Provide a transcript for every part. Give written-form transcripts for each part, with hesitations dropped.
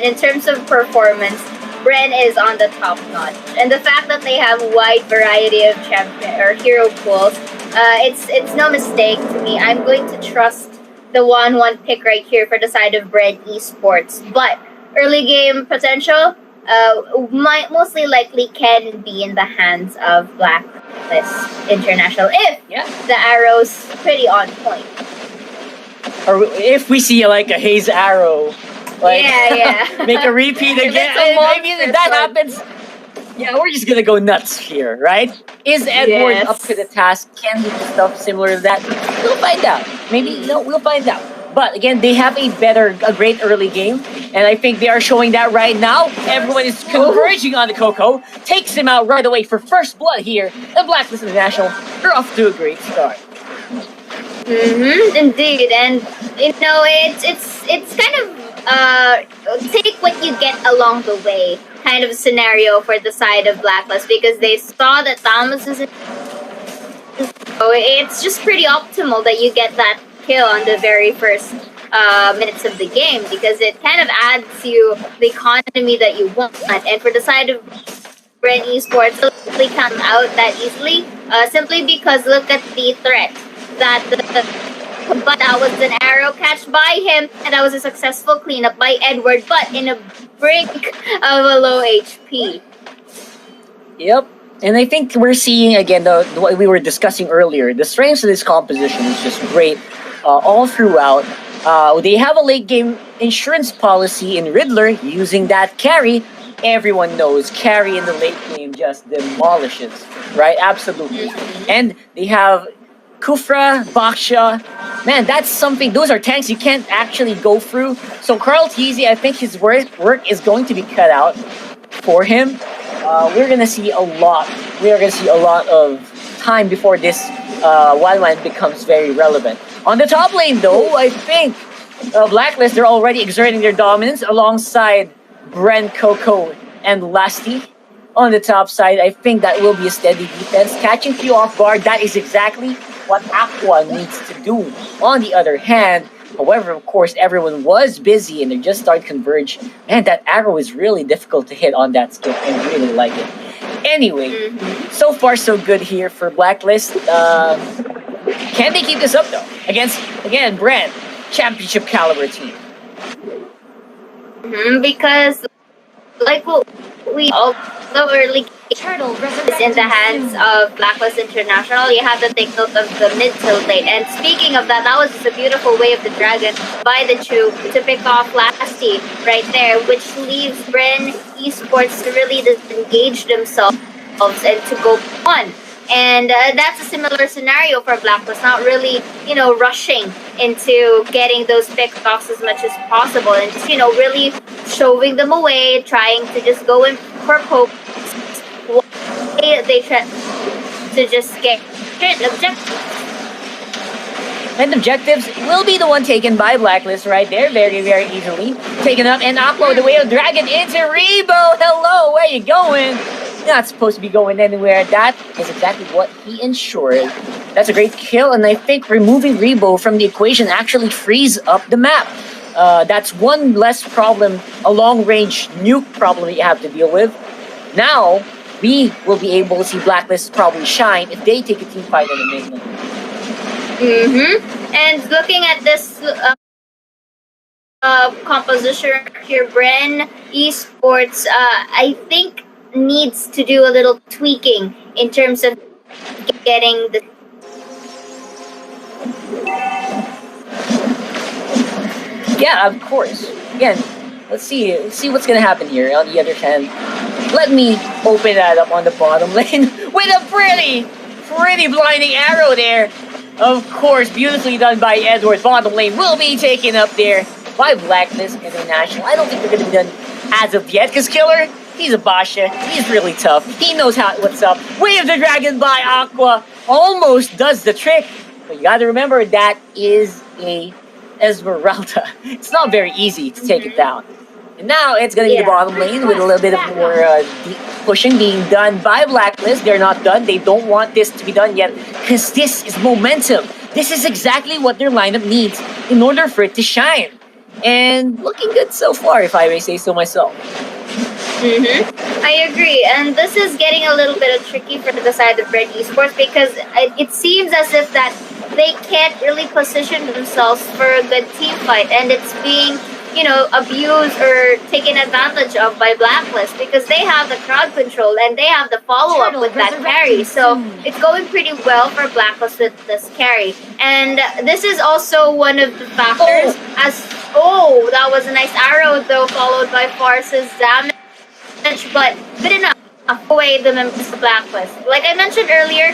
and in terms of performance, Bren is on the top notch. And the fact that they have a wide variety of champion or hero pools, it's no mistake to me. I'm going to trust the 1-1 pick right here for the side of Bren Esports. But early game potential, might mostly likely can be in the hands of Blacklist International if the arrow's pretty on point. Or if we see like a haze arrow, like make a repeat again. Maybe if that happens, we're just gonna go nuts here, right? Is Edward up to the task? Can he do stuff similar to that? We'll find out. Maybe we'll find out. But again, they have a great early game, and I think they are showing that right now. Everyone is converging on the Coco, takes him out right away for first blood here. And Blacklist International, they're off to a great start. Indeed, and it's kind of take what you get along the way kind of scenario for the side of Blacklist, because they saw that Thomas is. So it's just pretty optimal that you get that kill on the very first minutes of the game, because it kind of adds you the economy that you want. And for the side of Bren Esports, they come out that easily simply because look at the threat that but that was an arrow catch by him, and that was a successful cleanup by Edward, but in a brink of a low HP. Yep. And I think we're seeing, again, what we were discussing earlier. The strengths of this composition is just great all throughout. They have a late game insurance policy in Riddler using that carry. Everyone knows carry in the late game just demolishes, right? Absolutely. And they have Kufra, Baksha. Man, that's something. Those are tanks you can't actually go through. So Carl Teasy, I think his work is going to be cut out for him. We're gonna see a lot. We are gonna see a lot of time before this Wildland becomes very relevant. On the top lane, though, I think Blacklist, they're already exerting their dominance alongside Bren, Coco, and Lasty. On the top side, I think that will be a steady defense. Catching you off guard, that is exactly what Aqua needs to do. On the other hand, however, of course, everyone was busy and they just started converge. Man, that arrow is really difficult to hit on that skill. I really like it. Anyway, so far so good here for Blacklist. Can they keep this up though? Against, again, Bren, championship caliber team. Because, like we also early is in the hands of Blacklist International, you have to take note of the mid to late. And speaking of that, that was just a beautiful way of the dragon by the Chu to pick off Lasty right there, which leaves Bren Esports to really disengage themselves and to go on. And that's a similar scenario for Blacklist, not really, rushing into getting those pickoffs as much as possible and just, really shoving them away, trying to just go in for pokes. They try to just get objectives. And objectives will be the one taken by Blacklist right there, very, very easily. Taken up and upload the way of Dragon into Rebo. Hello, where you going? You're not supposed to be going anywhere. That is exactly what he ensured. That's a great kill, and I think removing Rebo from the equation actually frees up the map. That's one less problem, a long-range nuke problem that you have to deal with. Now, we will be able to see Blacklist probably shine if they take a team fight in the main lane. And looking at this composition here, Bren Esports, I think needs to do a little tweaking in terms of getting the of course. Again, let's see what's gonna happen here. On the other hand, let me open that up on the bottom lane with a pretty blinding arrow there. Of course, beautifully done by Edward. Bottom lane will be taken up there by Blacklist International. I don't think they're gonna be done as of yet, because Killer, he's a Basha. He's really tough. He knows what's up. Wave the Dragon by Aqua. Almost does the trick. But you gotta remember, that is a Esmeralda. It's not very easy to take it down. And now it's gonna be the bottom lane with a little bit of more deep pushing being done by Blacklist. They're not done. They don't want this to be done yet, because this is momentum. This is exactly what their lineup needs in order for it to shine. and looking good so far, if I may say so myself. I agree, and this is getting a little bit of tricky for the side of Bren Esports because it seems as if that they can't really position themselves for a good team fight, and it's being abused or taken advantage of by Blacklist because they have the crowd control and they have the follow up with that carry. So it's going pretty well for Blacklist with this carry, and this is also one of the factors. That was a nice arrow though, followed by Farce's damage. But good enough away the members of Blacklist. Like I mentioned earlier,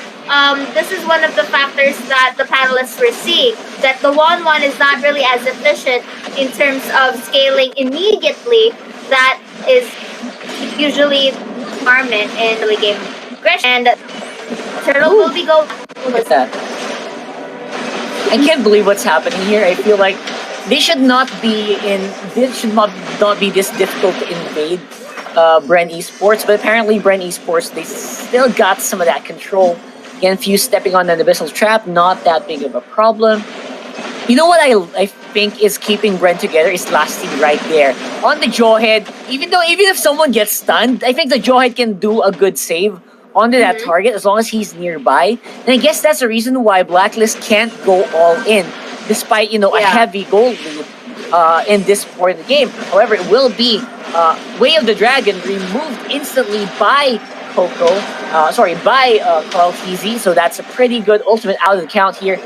this is one of the factors that the panelists were seeing, that the 1-1 is not really as efficient in terms of scaling immediately. That is usually requirement in the game aggression. And Turtle will be going. Look at that. I can't believe what's happening here. I feel like this should not be this difficult to invade Bren Esports, but apparently Bren Esports, they still got some of that control. Again, Fuse stepping on an Abyssal Trap, not that big of a problem. You know what I think is keeping Bren together is lasting right there. On the Jawhead, even if someone gets stunned, I think the Jawhead can do a good save onto that target as long as he's nearby. And I guess that's the reason why Blacklist can't go all in, despite, a heavy gold lead in this part of the game. However, it will be Way of the Dragon removed instantly by Carl TZ, so that's a pretty good ultimate out of the count here.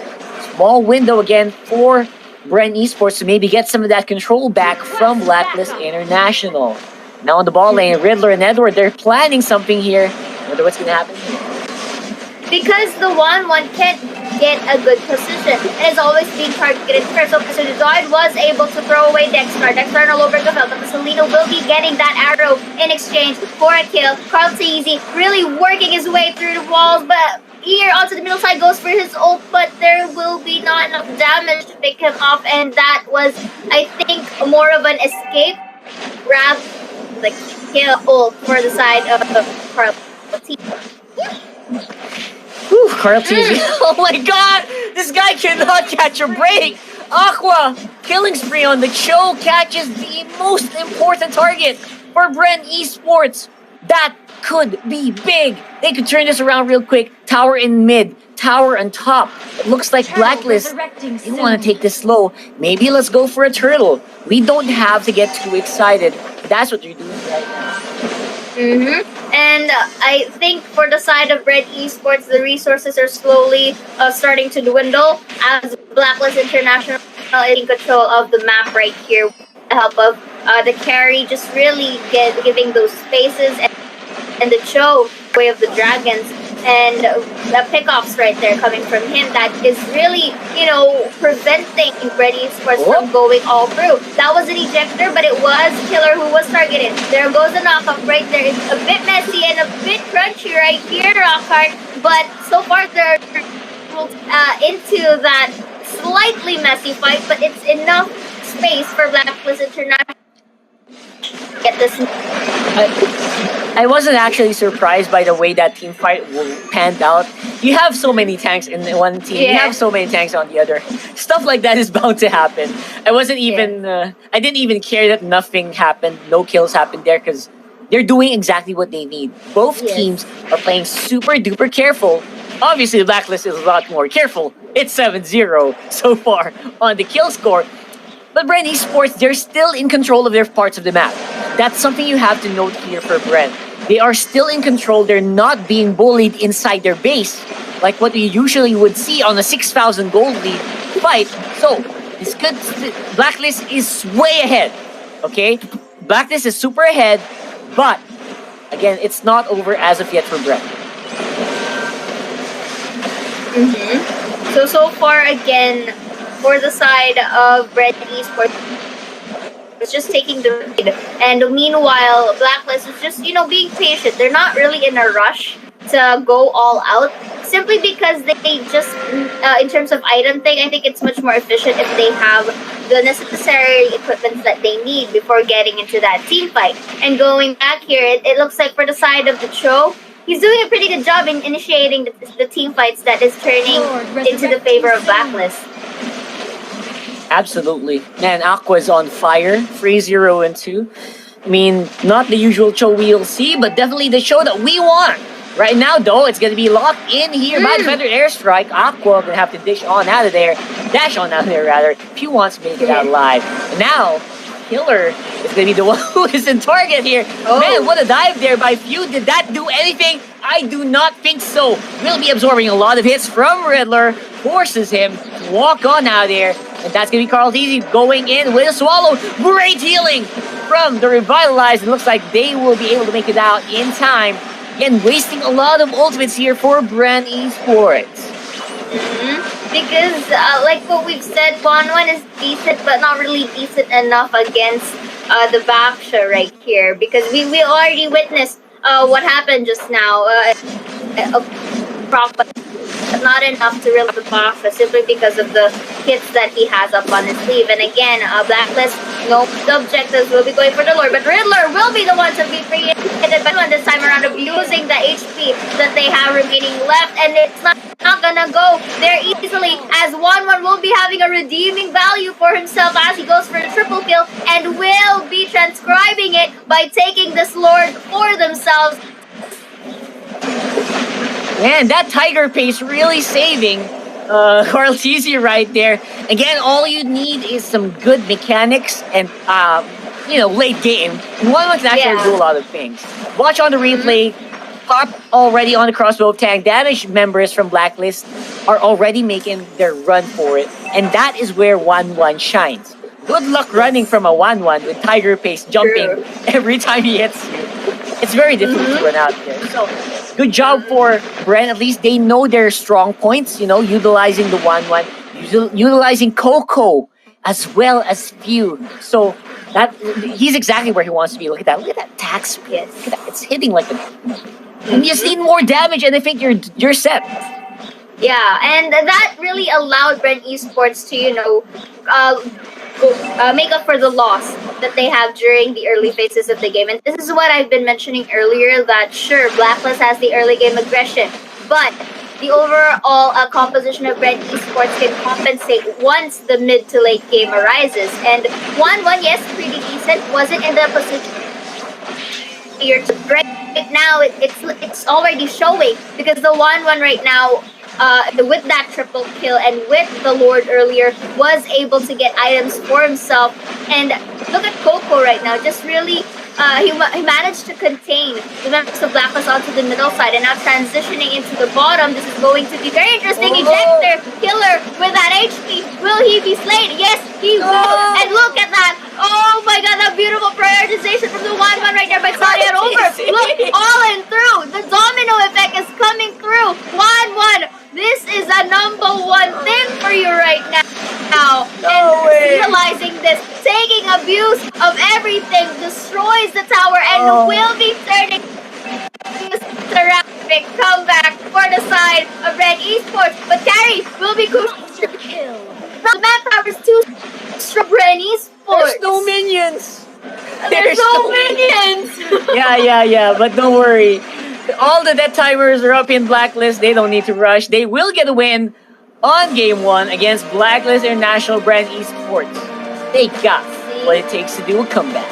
Small window again for Bren Esports to maybe get some of that control back from Blacklist International. Now on the ball lane, Riddler and Edward, they're planning something here. Wonder what's going to happen here. Because the 1-1 can't get a good position. It is always being targeted first. So Zoid was able to throw away Dexter. Dexter no longer felt that Salino will be getting that arrow in exchange for a kill. Carl Teasy really working his way through the walls, but here onto the middle side goes for his ult, but there will be not enough damage to pick him off, and that was, I think, more of an escape rather than the kill ult for the side of Carl Teasy. Whew, Carl TZ. Oh my god! This guy cannot catch a break! Aqua, killing spree on the Cho, catches the most important target for Bren Esports. That could be big. They could turn this around real quick. Tower in mid, tower on top. It looks like Blacklist. They want to take this slow. Maybe let's go for a turtle. We don't have to get too excited. That's what you're doing right now. And I think for the side of Red Esports, the resources are slowly starting to dwindle as Blacklist International is in control of the map right here with the help of the carry, just really giving those spaces and the Cho, Way of the Dragons, and the pickoffs right there coming from him that is really, preventing Red Esports from going all through. That was an ejector, but it was Killer who was targeted. There goes a knockoff right there. It's a bit messy and a bit crunchy right here, Rockhart, but so far they're into that slightly messy fight, but it's enough space for Blacklist International to get this. I wasn't actually surprised by the way that team fight panned out. You have so many tanks in one team. You have so many tanks on the other. Stuff like that is bound to happen. I wasn't even... I didn't even care that nothing happened. No kills happened there because they're doing exactly what they need. Both teams are playing super duper careful. Obviously, the Blacklist is a lot more careful. It's 7-0 so far on the kill score. But Bren Esports, they're still in control of their parts of the map. That's something you have to note here for Bren. They are still in control. They're not being bullied inside their base like what you usually would see on a 6,000 gold lead fight. So, it's good. Blacklist is way ahead. Okay? Blacklist is super ahead, but again, it's not over as of yet for Bren. So far, again, for the side of Bren Esports, it's just taking the lead. And meanwhile, Blacklist is just, being patient. They're not really in a rush to go all out, simply because they just, in terms of item thing, I think it's much more efficient if they have the necessary equipment that they need before getting into that team fight. And going back here, it looks like for the side of the Cho, he's doing a pretty good job in initiating the team fights that is turning into the favor of Blacklist. Absolutely. Man, Aqua's on fire. 3-0 and 2. I mean, not the usual show we'll see, but definitely the show that we want. Right now, though, it's going to be locked in here by Defender Airstrike. Aqua going to have to dash on out of there, rather, if he wants to make it out alive. And now, Killer is going to be the one who is in target here. Oh. Man, what a dive there by Few. Did that do anything? I do not think so. Will be absorbing a lot of hits from Riddler. Forces him to walk on out there. And that's going to be Carl Teasy going in with a swallow. Great healing from the Revitalized. It looks like they will be able to make it out in time. Again, wasting a lot of ultimates here for Bren Esports. Because, like what we've said, 1-1 is decent, but not really decent enough against the Baksha right here. Because we already witnessed what happened just now. But not enough to reel the Baksha simply because of the hits that he has up on his sleeve. And again, Blacklist, no, the objectives will be going for the Lord, but Riddler will be the one to be created by one this time around, abusing the HP that they have remaining left, and it's not gonna go there easily, as 1-1 will be having a redeeming value for himself as he goes for a triple kill, and will be transcribing it by taking this Lord for themselves. Man, that Tiger pace really saving Carl Teasy right there. Again, all you need is some good mechanics and, late game. One can actually do a lot of things. Watch on the replay. Pop already on the crossbow tank. Damage members from Blacklist are already making their run for it. And that is where 1-1 shines. Good luck running from a 1-1 with Tiger pace jumping every time he hits you. It's very difficult to run out there. So, good job for Bren. At least they know their strong points, utilizing the 1-1, utilizing Coco as well as Few. So that he's exactly where he wants to be. Look at that attack speed. Look at that. It's hitting like you just need more damage, and I think you're set. Yeah, and that really allowed Bren Esports to, make up for the loss that they have during the early phases of the game. And this is what I've been mentioning earlier, that sure, Blacklist has the early game aggression, but the overall composition of Bren Esports can compensate once the mid to late game arises. And 1-1, yes, pretty decent, wasn't in the position here to break. Right now, it's already showing, because the 1-1 right now, with that triple kill and with the Lord earlier, was able to get items for himself. And look at Coco right now, just really, he managed to contain the members of Blacklist onto the middle side, and now transitioning into the bottom. This is going to be very interesting. Ejector, Killer with that HP. Will he be slain? Yes, he will. And look at that. Oh my god, that beautiful prioritization from the 1-1 right there by Claudia over. Look, all in through. The domino effect is coming through. 1-1. This is a #1 thing for you right now. Realizing this, taking abuse of everything, destroys the tower, and will be turning this terrific comeback for the side of Bren Esports. But Carry will be crucial. The manpower is too strong. Bren Esports. There's no minions. There's no minions. Yeah, but don't worry. All the death timers are up in Blacklist. They don't need to rush. They will get a win on Game 1 against Blacklist International Bren Esports. They got what it takes to do a comeback.